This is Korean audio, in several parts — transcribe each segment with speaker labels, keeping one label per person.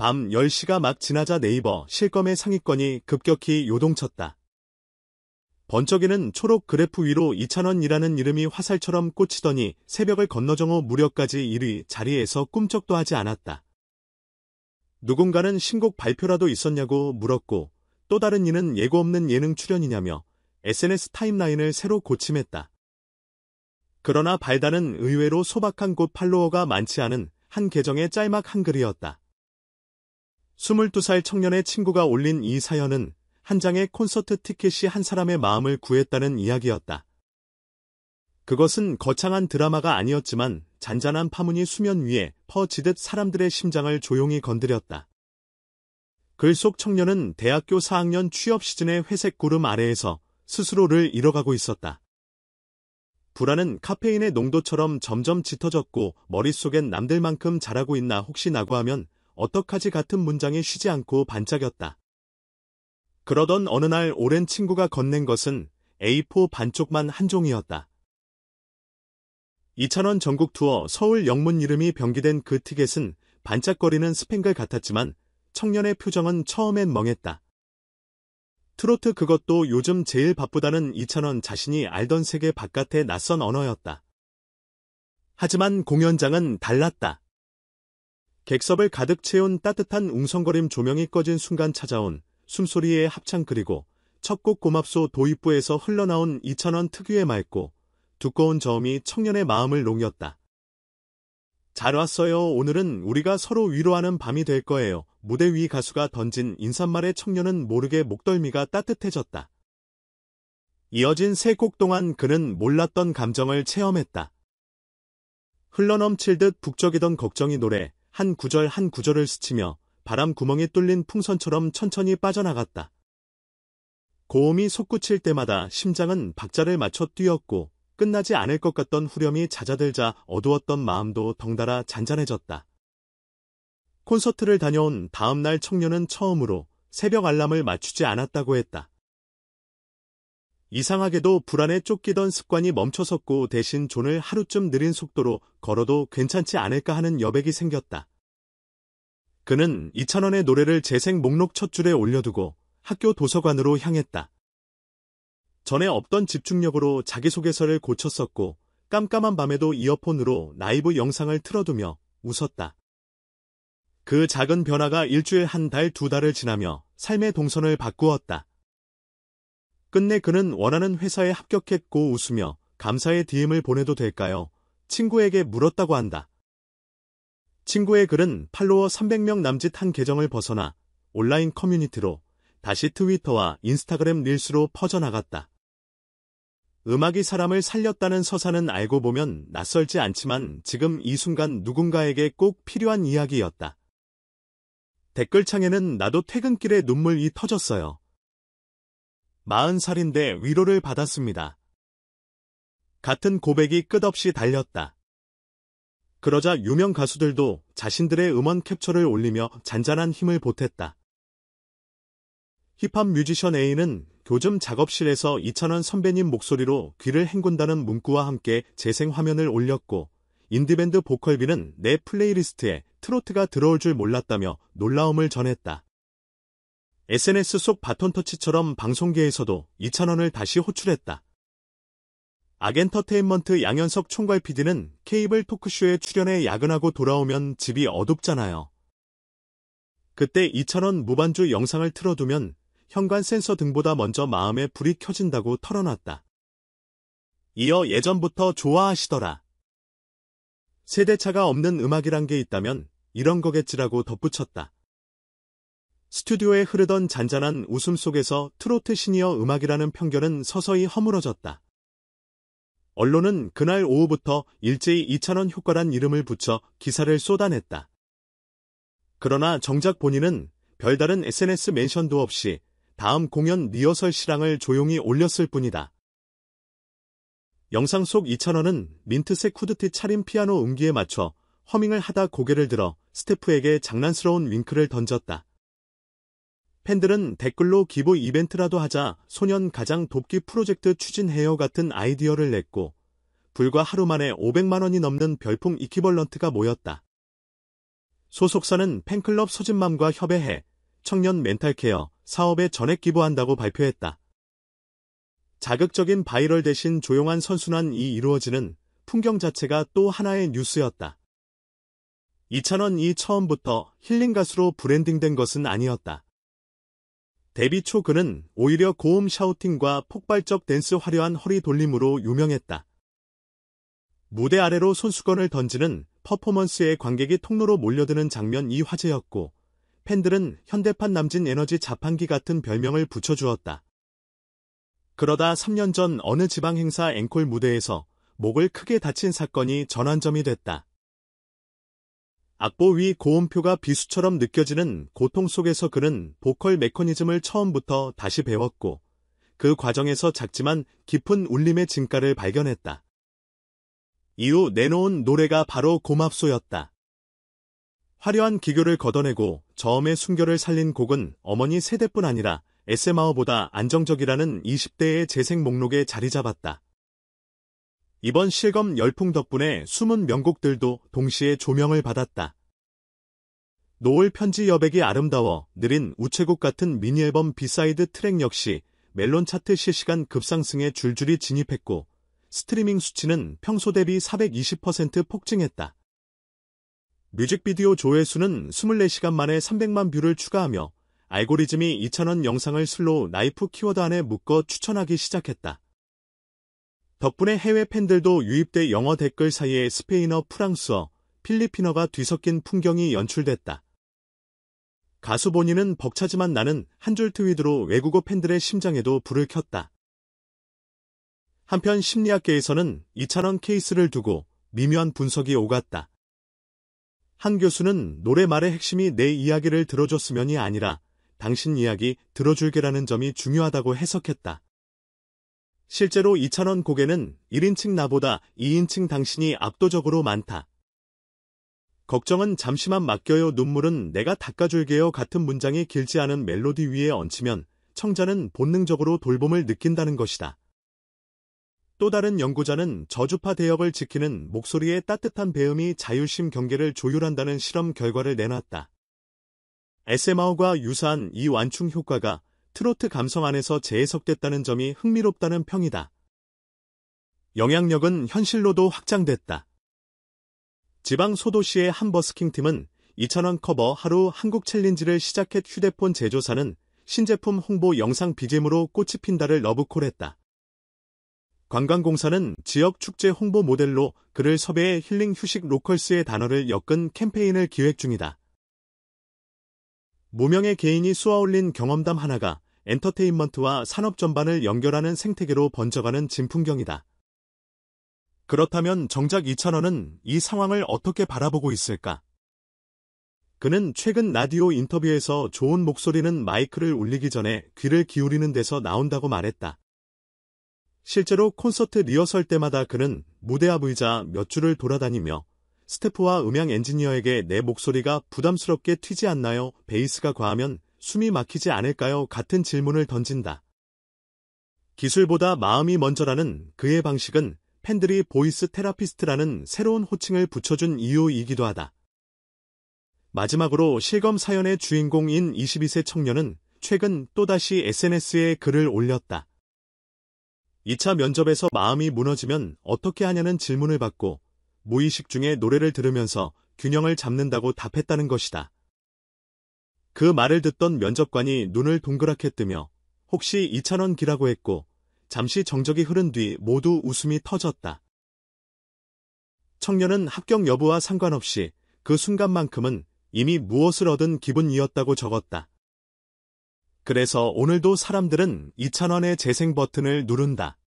Speaker 1: 밤 10시가 막 지나자 네이버 실검의 상위권이 급격히 요동쳤다. 번쩍이는 초록 그래프 위로 이찬원이라는 이름이 화살처럼 꽂히더니 새벽을 건너정오 무렵까지 1위 자리에서 꿈쩍도 하지 않았다. 누군가는 신곡 발표라도 있었냐고 물었고 또 다른 이는 예고 없는 예능 출연이냐며 SNS 타임라인을 새로 고침했다. 그러나 발단은 의외로 소박한 곳 팔로워가 많지 않은 한 계정의 짤막 한글이었다. 22살 청년의 친구가 올린 이 사연은 한 장의 콘서트 티켓이 한 사람의 마음을 구했다는 이야기였다. 그것은 거창한 드라마가 아니었지만 잔잔한 파문이 수면 위에 퍼지듯 사람들의 심장을 조용히 건드렸다. 글 속 청년은 대학교 4학년 취업 시즌의 회색 구름 아래에서 스스로를 잃어가고 있었다. 불안은 카페인의 농도처럼 점점 짙어졌고 머릿속엔 남들만큼 잘하고 있나 혹시 나고 하면 어떡하지 같은 문장이 쉬지 않고 반짝였다. 그러던 어느 날 오랜 친구가 건넨 것은 A4 반쪽만 한 종이었다. 이찬원 전국 투어 서울 영문 이름이 병기된 그 티켓은 반짝거리는 스팽글 같았지만 청년의 표정은 처음엔 멍했다. 트로트 그것도 요즘 제일 바쁘다는 이찬원 자신이 알던 세계 바깥의 낯선 언어였다. 하지만 공연장은 달랐다. 객석을 가득 채운 따뜻한 웅성거림 조명이 꺼진 순간 찾아온 숨소리의 합창 그리고 첫 곡 고맙소 도입부에서 흘러나온 이찬원 특유의 맑고 두꺼운 저음이 청년의 마음을 녹였다. 잘 왔어요. 오늘은 우리가 서로 위로하는 밤이 될 거예요. 무대 위 가수가 던진 인사말에 청년은 모르게 목덜미가 따뜻해졌다. 이어진 세 곡 동안 그는 몰랐던 감정을 체험했다. 흘러넘칠 듯 북적이던 걱정이 노래 한 구절 한 구절을 스치며 바람 구멍에 뚫린 풍선처럼 천천히 빠져나갔다. 고음이 솟구칠 때마다 심장은 박자를 맞춰 뛰었고 끝나지 않을 것 같던 후렴이 잦아들자 어두웠던 마음도 덩달아 잔잔해졌다. 콘서트를 다녀온 다음 날 청년은 처음으로 새벽 알람을 맞추지 않았다고 했다. 이상하게도 불안에 쫓기던 습관이 멈춰섰고 대신 존을 하루쯤 느린 속도로 걸어도 괜찮지 않을까 하는 여백이 생겼다. 그는 이찬원의 노래를 재생 목록 첫 줄에 올려두고 학교 도서관으로 향했다. 전에 없던 집중력으로 자기소개서를 고쳤었고 깜깜한 밤에도 이어폰으로 라이브 영상을 틀어두며 웃었다. 그 작은 변화가 일주일 한 달 두 달을 지나며 삶의 동선을 바꾸었다. 끝내 그는 원하는 회사에 합격했고 웃으며 감사의 DM을 보내도 될까요? 친구에게 물었다고 한다. 친구의 글은 팔로워 300명 남짓 한 계정을 벗어나 온라인 커뮤니티로 다시 트위터와 인스타그램 릴스로 퍼져나갔다. 음악이 사람을 살렸다는 서사는 알고 보면 낯설지 않지만 지금 이 순간 누군가에게 꼭 필요한 이야기였다. 댓글창에는 나도 퇴근길에 눈물이 터졌어요. 40살인데 위로를 받았습니다. 같은 고백이 끝없이 달렸다. 그러자 유명 가수들도 자신들의 음원 캡처를 올리며 잔잔한 힘을 보탰다. 힙합 뮤지션 A는 교즘 작업실에서 이찬원 선배님 목소리로 귀를 헹군다는 문구와 함께 재생 화면을 올렸고 인디밴드 보컬비는 내 플레이리스트에 트로트가 들어올 줄 몰랐다며 놀라움을 전했다. SNS 속 바톤터치처럼 방송계에서도 이찬원을 다시 호출했다. 악엔터테인먼트 양현석 총괄 PD는 케이블 토크쇼에 출연해 야근하고 돌아오면 집이 어둡잖아요. 그때 이찬원 무반주 영상을 틀어두면 현관 센서 등보다 먼저 마음에 불이 켜진다고 털어놨다. 이어 예전부터 좋아하시더라. 세대차가 없는 음악이란 게 있다면 이런 거겠지라고 덧붙였다. 스튜디오에 흐르던 잔잔한 웃음 속에서 트로트 시니어 음악이라는 편견은 서서히 허물어졌다. 언론은 그날 오후부터 일제히 이찬원 효과란 이름을 붙여 기사를 쏟아냈다. 그러나 정작 본인은 별다른 SNS 멘션도 없이 다음 공연 리허설 실황을 조용히 올렸을 뿐이다. 영상 속 이찬원은 민트색 후드티 차림 피아노 음기에 맞춰 허밍을 하다 고개를 들어 스태프에게 장난스러운 윙크를 던졌다. 팬들은 댓글로 기부 이벤트라도 하자 소년 가장 돕기 프로젝트 추진해요 같은 아이디어를 냈고 불과 하루 만에 500만 원이 넘는 별풍 이퀴벌런트가 모였다. 소속사는 팬클럽 소진맘과 협의해 청년 멘탈케어 사업에 전액 기부한다고 발표했다. 자극적인 바이럴 대신 조용한 선순환이 이루어지는 풍경 자체가 또 하나의 뉴스였다. 이찬원이 처음부터 힐링 가수로 브랜딩된 것은 아니었다. 데뷔 초 그는 오히려 고음 샤우팅과 폭발적 댄스 화려한 허리 돌림으로 유명했다. 무대 아래로 손수건을 던지는 퍼포먼스에 관객이 통로로 몰려드는 장면이 화제였고, 팬들은 현대판 남진 에너지 자판기 같은 별명을 붙여주었다. 그러다 3년 전 어느 지방 행사 앵콜 무대에서 목을 크게 다친 사건이 전환점이 됐다. 악보 위 고음표가 비수처럼 느껴지는 고통 속에서 그는 보컬 메커니즘을 처음부터 다시 배웠고, 그 과정에서 작지만 깊은 울림의 진가를 발견했다. 이후 내놓은 노래가 바로 고맙소였다. 화려한 기교를 걷어내고 저음의 순결을 살린 곡은 어머니 세대뿐 아니라 SM아워보다 안정적이라는 20대의 재생 목록에 자리 잡았다. 이번 실검 열풍 덕분에 숨은 명곡들도 동시에 조명을 받았다. 노을 편지 여백이 아름다워, 느린 우체국 같은 미니앨범 비사이드 트랙 역시 멜론 차트 실시간 급상승에 줄줄이 진입했고, 스트리밍 수치는 평소 대비 420% 폭증했다. 뮤직비디오 조회수는 24시간 만에 300만 뷰를 추가하며 알고리즘이 이찬원 영상을 슬로우 나이프 키워드 안에 묶어 추천하기 시작했다. 덕분에 해외 팬들도 유입돼 영어 댓글 사이에 스페인어, 프랑스어, 필리핀어가 뒤섞인 풍경이 연출됐다. 가수 본인은 벅차지만 나는 한 줄 트윗으로 외국어 팬들의 심장에도 불을 켰다. 한편 심리학계에서는 이찬원 케이스를 두고 미묘한 분석이 오갔다. 한 교수는 노래 말의 핵심이 내 이야기를 들어줬으면이 아니라 당신 이야기 들어줄게라는 점이 중요하다고 해석했다. 실제로 이찬원 곡에는 1인칭 나보다 2인칭 당신이 압도적으로 많다. 걱정은 잠시만 맡겨요, 눈물은 내가 닦아줄게요 같은 문장이 길지 않은 멜로디 위에 얹히면 청자는 본능적으로 돌봄을 느낀다는 것이다. 또 다른 연구자는 저주파 대역을 지키는 목소리의 따뜻한 배음이 자율심 경계를 조율한다는 실험 결과를 내놨다. SM아워과 유사한 이 완충 효과가 트로트 감성 안에서 재해석됐다는 점이 흥미롭다는 평이다. 영향력은 현실로도 확장됐다. 지방 소도시의 한 버스킹팀은 이찬원 커버 하루 한국 챌린지를 시작했. 휴대폰 제조사는 신제품 홍보 영상 BGM으로 꽃이 핀다를 러브콜했다. 관광공사는 지역 축제 홍보 모델로 그를 섭외해 힐링 휴식 로컬스의 단어를 엮은 캠페인을 기획 중이다. 무명의 개인이 쏘아올린 경험담 하나가 엔터테인먼트와 산업 전반을 연결하는 생태계로 번져가는 진풍경이다. 그렇다면 정작 이찬원은 이 상황을 어떻게 바라보고 있을까? 그는 최근 라디오 인터뷰에서 좋은 목소리는 마이크를 울리기 전에 귀를 기울이는 데서 나온다고 말했다. 실제로 콘서트 리허설 때마다 그는 무대 앞 의자 몇 줄을 돌아다니며 스태프와 음향 엔지니어에게 내 목소리가 부담스럽게 튀지 않나요? 베이스가 과하면 숨이 막히지 않을까요? 같은 질문을 던진다. 기술보다 마음이 먼저라는 그의 방식은 팬들이 보이스 테라피스트라는 새로운 호칭을 붙여준 이유이기도 하다. 마지막으로 실검 사연의 주인공인 22세 청년은 최근 또다시 SNS에 글을 올렸다. 2차 면접에서 마음이 무너지면 어떻게 하냐는 질문을 받고 무의식 중에 노래를 들으면서 균형을 잡는다고 답했다는 것이다. 그 말을 듣던 면접관이 눈을 동그랗게 뜨며 혹시 이찬원 기라고 했고 잠시 정적이 흐른 뒤 모두 웃음이 터졌다. 청년은 합격 여부와 상관없이 그 순간만큼은 이미 무엇을 얻은 기분이었다고 적었다. 그래서 오늘도 사람들은 이찬원의 재생 버튼을 누른다.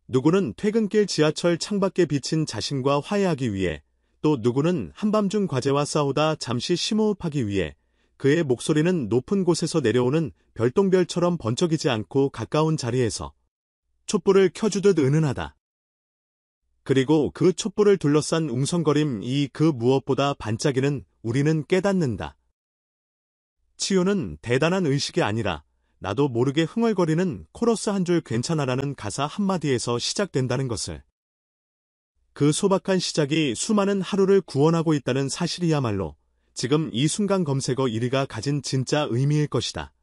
Speaker 1: 누구는 퇴근길 지하철 창밖에 비친 자신과 화해하기 위해, 또 누구는 한밤중 과제와 싸우다 잠시 심호흡하기 위해 그의 목소리는 높은 곳에서 내려오는 별똥별처럼 번쩍이지 않고 가까운 자리에서 촛불을 켜주듯 은은하다. 그리고 그 촛불을 둘러싼 웅성거림이 그 무엇보다 반짝이는 우리는 깨닫는다. 치유는 대단한 의식이 아니라 나도 모르게 흥얼거리는 코러스 한 줄 괜찮아라는 가사 한마디에서 시작된다는 것을. 그 소박한 시작이 수많은 하루를 구원하고 있다는 사실이야말로 지금 이 순간 검색어 1위가 가진 진짜 의미일 것이다.